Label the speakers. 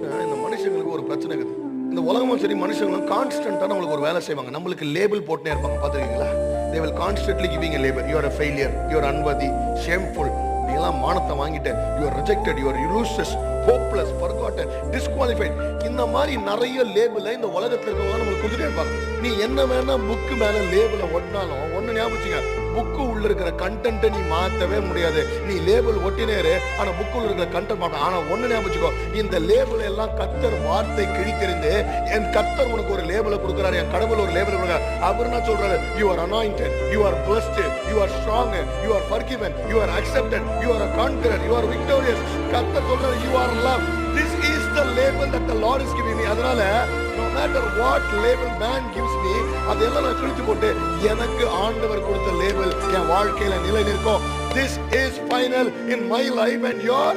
Speaker 1: இந்த மனுஷங்களுக்கு ஒரு பிரச்சனை இருக்குது. இந்த உலகமும் சரி மனுஷங்களும் கான்ஸ்டன்டா நம்மளுக்கு ஒரு வேலை செய்வாங்க. நம்மளுக்கு லேபிள் போட்டுனே இருப்பாங்க. பாத்துருக்கீங்களா? they will constantly giving a label. You are a failure, you are unworthy, shameful, நீ எல்லாம் மானத்தை வாங்கிட்ட, you are rejected, you are useless, hopeless, forgotten, disqualified. இந்த மாதிரி நிறைய லேபிளை இந்த உலகத்துல இருக்கவங்க நம்மளுக்கு கொடுத்துட்டே இருப்பாங்க. நீ என்ன வேணா புக்கு மேல லேபிளை ஒட்டினாலும் ஒன்னு ஞாபகம் வச்சுக்க, புக்கு உள்ள இருக்கிற கண்டென்ட்டை நீ மாத்தவே முடியாது. நீ லேபிள் ஒட்டினேரு, ஆனா புக்கு உள்ள இருக்கிற கண்டென்ட் மாத்த. ஆனா ஒன்னு ஞாபகம் வச்சுக்கோ, இந்த லேபிள் எல்லாம் கர்த்தர் வார்த்தை கிழித்தெறிந்து என் கர்த்தர் உனக்கு ஒரு லேபிளை கொடுக்கிறாரு, என் கடவுள் ஒரு லேபிளை கொடுக்கிறார். அவர் என்ன சொல்றாரு? You are anointed, you are blessed, you are strong, you are forgiven, you are accepted, you are a conqueror, you are victorious. கர்த்தர் சொல்றாரு, you are loved. This is the label that the Lord is giving me. அதனால no matter what label man gives me, அதெல்லாம் நான் கிழிச்சு போட்டு எனக்கு ஆண்டவர் கொடுத்த லேபிள் என் வாழ்க்கையில நிலை நிற்கும். This is final in my life and your